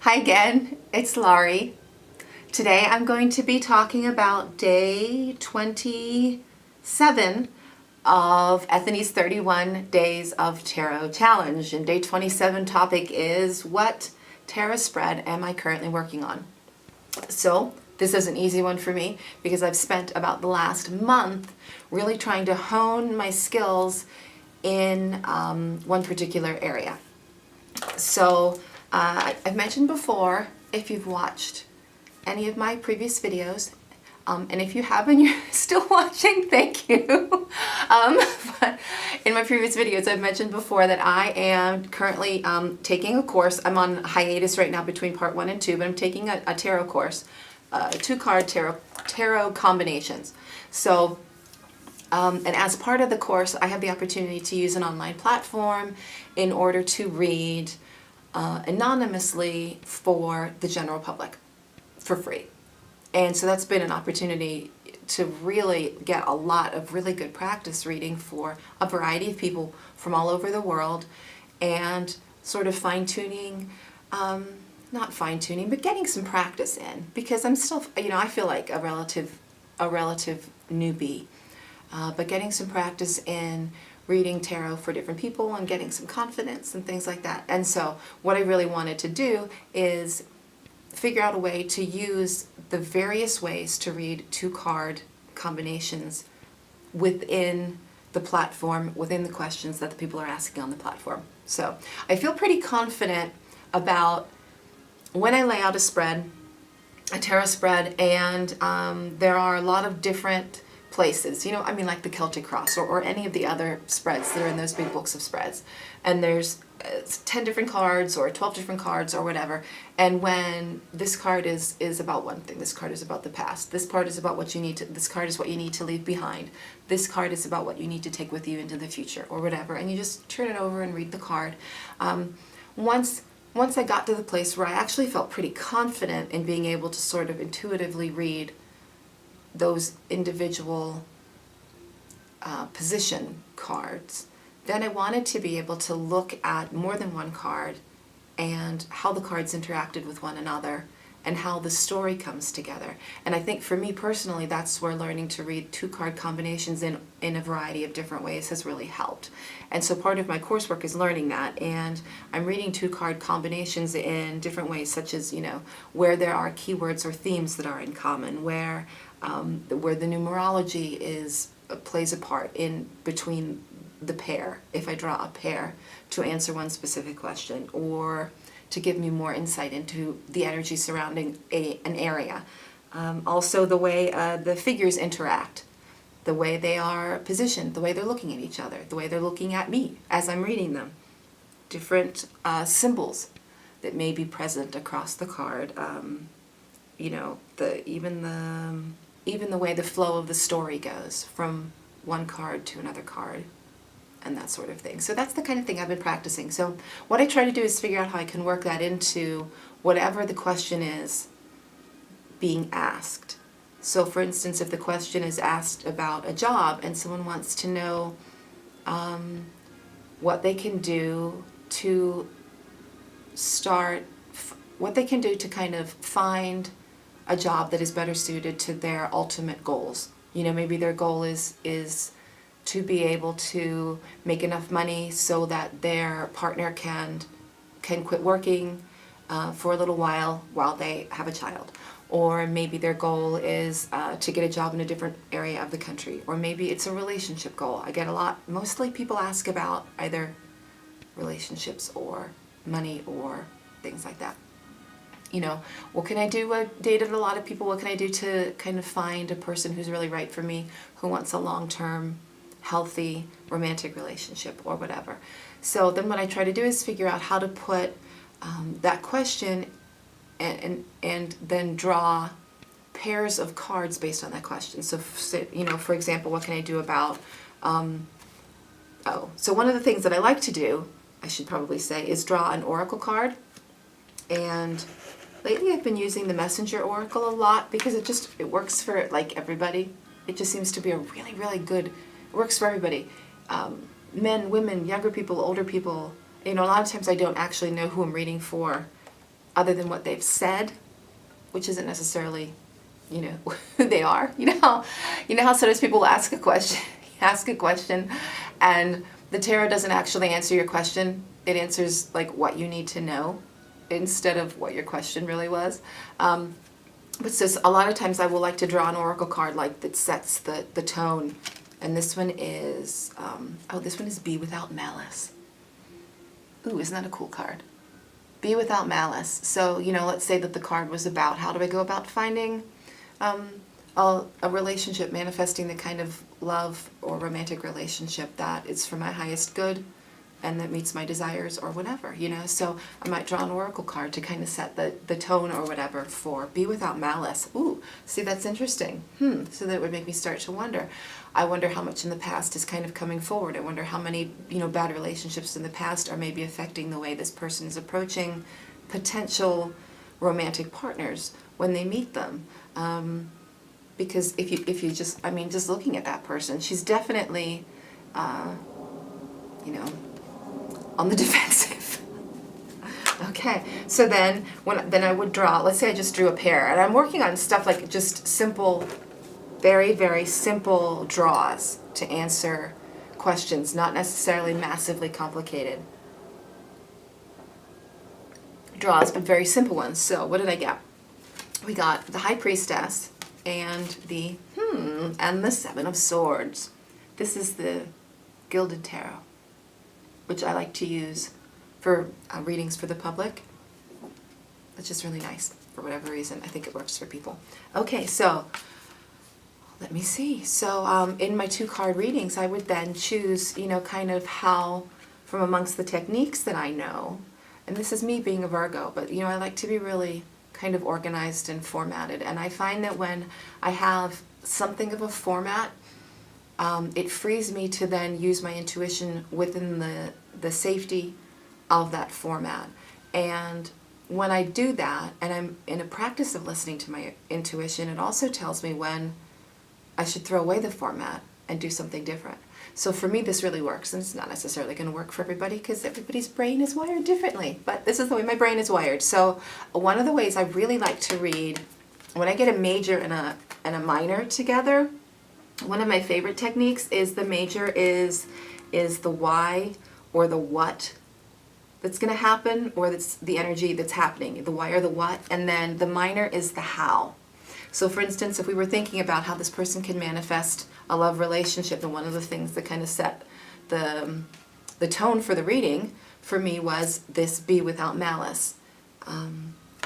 Hi again, it's Laurie. Today I'm going to be talking about day 27 of Ethony's 31 Days of Tarot Challenge. And day 27 topic is, what tarot spread am I currently working on? So this is an easy one for me because I've spent about the last month really trying to hone my skills in one particular area. So I've mentioned before, if you've watched any of my previous videos, and if you haven't, you're still watching, thank you. But in my previous videos, I've mentioned before that I am currently taking a course. I'm on hiatus right now between part 1 and 2, but I'm taking a tarot course, 2-card tarot combinations. So, and as part of the course, I have the opportunity to use an online platform in order to read anonymously for the general public for free. And so that's been an opportunity to really get a lot of really good practice reading for a variety of people from all over the world, and sort of fine-tuning, not fine-tuning, but getting some practice in, because I'm still, I feel like a relative newbie, but getting some practice in reading tarot for different people and getting some confidence and things like that. And so what I really wanted to do is figure out a way to use the various ways to read 2-card combinations within the platform, within the questions that the people are asking on the platform. So I feel pretty confident about when I lay out a spread, a tarot spread, and there are a lot of different places, like the Celtic Cross or any of the other spreads that are in those big books of spreads. And there's 10 different cards or 12 different cards or whatever. And when this card is about one thing, this card is about the past, this part is about what you need to, this card is what you need to leave behind, this card is about what you need to take with you into the future or whatever. And you just turn it over and read the card. Once I got to the place where I actually felt pretty confident in being able to sort of intuitively read those individual position cards, then I wanted to be able to look at more than one card and how the cards interacted with one another and how the story comes together. And I think for me personally, that's where learning to read 2-card combinations in a variety of different ways has really helped. And so part of my coursework is learning that, and I'm reading 2-card combinations in different ways, such as, where there are keywords or themes that are in common, where the numerology plays a part in between the pair, if I draw a pair to answer one specific question, or to give me more insight into the energy surrounding an area. Also the way the figures interact, the way they are positioned, the way they're looking at each other, the way they're looking at me as I'm reading them. Different symbols that may be present across the card. Even the way the flow of the story goes from one card to another card, and that sort of thing. So that's the kind of thing I've been practicing. So what I try to do is figure out how I can work that into whatever the question is being asked. So for instance, if the question is asked about a job and someone wants to know what they can do to kind of find a job that is better suited to their ultimate goals. Maybe their goal is to be able to make enough money so that their partner can quit working for a little while they have a child. Or maybe their goal is to get a job in a different area of the country. Or maybe it's a relationship goal. I get mostly people ask about either relationships or money or things like that. What can I do? I dated a lot of people. What can I do to kind of find a person who's really right for me, who wants a long-term, healthy, romantic relationship or whatever? So then what I try to do is figure out how to put that question and then draw pairs of cards based on that question. So, for example, what can I do about, so one of the things that I like to do, I should probably say, is draw an oracle card. And lately I've been using the Messenger Oracle a lot because it works for everybody. It just seems to be a really, really good, it works for everybody. Men, women, younger people, older people. A lot of times I don't actually know who I'm reading for other than what they've said, which isn't necessarily, who they are. You know how sometimes people will ask a question, and the tarot doesn't actually answer your question. It answers like what you need to know instead of what your question really was. But so a lot of times I will like to draw an oracle card like that sets the tone. And this one is, this one is Be Without Malice. Ooh, isn't that a cool card? Be Without Malice. So, let's say that the card was about how do I go about finding a relationship, manifesting the kind of love or romantic relationship that is for my highest good and that meets my desires or whatever, So I might draw an oracle card to kind of set the tone or whatever for Be Without Malice. Ooh, see, that's interesting. So that would make me start to wonder. I wonder how much in the past is kind of coming forward. I wonder how many, bad relationships in the past are maybe affecting the way this person is approaching potential romantic partners when they meet them. Because if you just, just looking at that person, she's definitely, on the defensive. Okay, so then then I would draw, let's say I just drew a pair, and I'm working on stuff like just simple, very, very simple draws to answer questions, not necessarily massively complicated draws, but very simple ones. So what did I get? We got the High Priestess and the Seven of Swords. This is the Gilded Tarot, which I like to use for readings for the public. It's just really nice for whatever reason. I think it works for people. Okay, so let me see. So in my 2-card readings, I would then choose, kind of how, from amongst the techniques that I know, and this is me being a Virgo, but, I like to be really kind of organized and formatted. And I find that when I have something of a format, it frees me to then use my intuition within the safety of that format. And when I do that, and I'm in a practice of listening to my intuition, it also tells me when I should throw away the format and do something different. So for me, this really works, and it's not necessarily going to work for everybody because everybody's brain is wired differently, but this is the way my brain is wired. So one of the ways I really like to read, when I get a major and a minor together, one of my favorite techniques is the major is the why or the what that's going to happen, or that's the energy that's happening, the why or the what, and then the minor is the how. So for instance, if we were thinking about how this person can manifest a love relationship, and one of the things that kind of set the tone for the reading for me was this Be Without Malice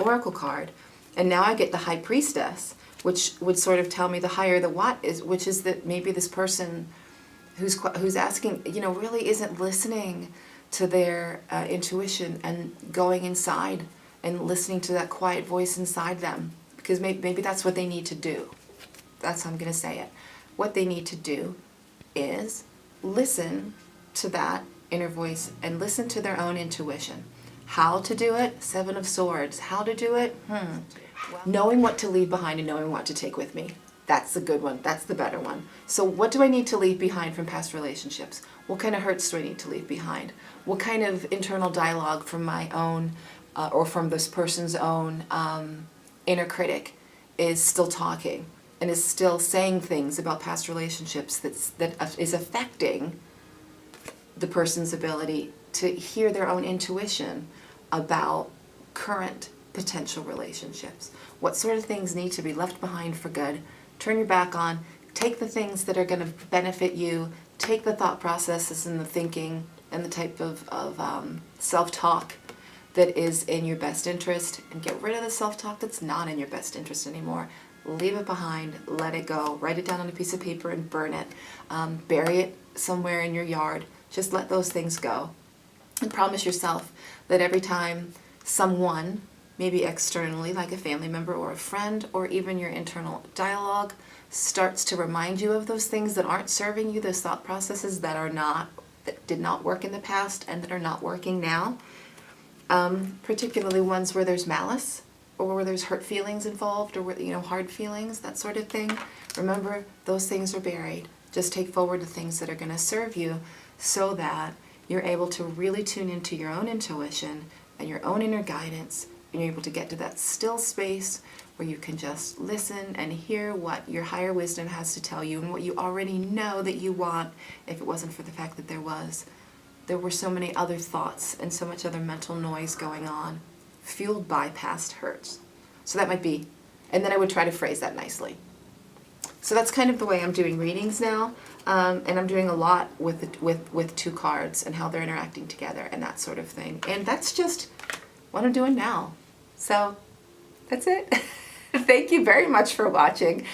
oracle card. And now I get the High Priestess, which would sort of tell me the higher the what is, which is that maybe this person who's asking, really isn't listening to their intuition and going inside and listening to that quiet voice inside them, because maybe that's what they need to do. That's how I'm going to say it. What they need to do is listen to that inner voice and listen to their own intuition. How to do it? Seven of Swords. How to do it? Knowing what to leave behind and knowing what to take with me. That's the good one. That's the better one. So what do I need to leave behind from past relationships? What kind of hurts do I need to leave behind? What kind of internal dialogue from my own or from this person's own inner critic is still talking and is still saying things about past relationships that is affecting the person's ability to hear their own intuition about current potential relationships? What sort of things need to be left behind for good? Turn your back on. Take the things that are going to benefit you. Take the thought processes and the thinking and the type of self-talk that is in your best interest, and get rid of the self-talk that's not in your best interest anymore. Leave it behind. Let it go. Write it down on a piece of paper and burn it. Bury it somewhere in your yard. Just let those things go. And promise yourself that every time someone, maybe externally, like a family member or a friend, or even your internal dialogue, starts to remind you of those things that aren't serving you, those thought processes that did not work in the past and that are not working now, particularly ones where there's malice or where there's hurt feelings involved, or hard feelings, that sort of thing. Remember, those things are buried. Just take forward the things that are going to serve you, so that you're able to really tune into your own intuition and your own inner guidance you're able to get to that still space where you can just listen and hear what your higher wisdom has to tell you and what you already know that you want, if it wasn't for the fact that there were so many other thoughts and so much other mental noise going on, fueled by past hurts. So that might be, and then I would try to phrase that nicely. So that's kind of the way I'm doing readings now, and I'm doing a lot with two cards and how they're interacting together and that sort of thing. And that's just what I'm doing now. So that's it. Thank you very much for watching.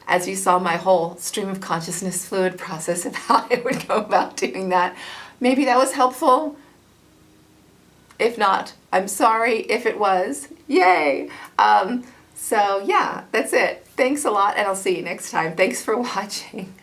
As you saw my whole stream of consciousness fluid process of how I would go about doing that. Maybe that was helpful. If not, I'm sorry. If it was, yay. So yeah, that's it. Thanks a lot, and I'll see you next time. Thanks for watching.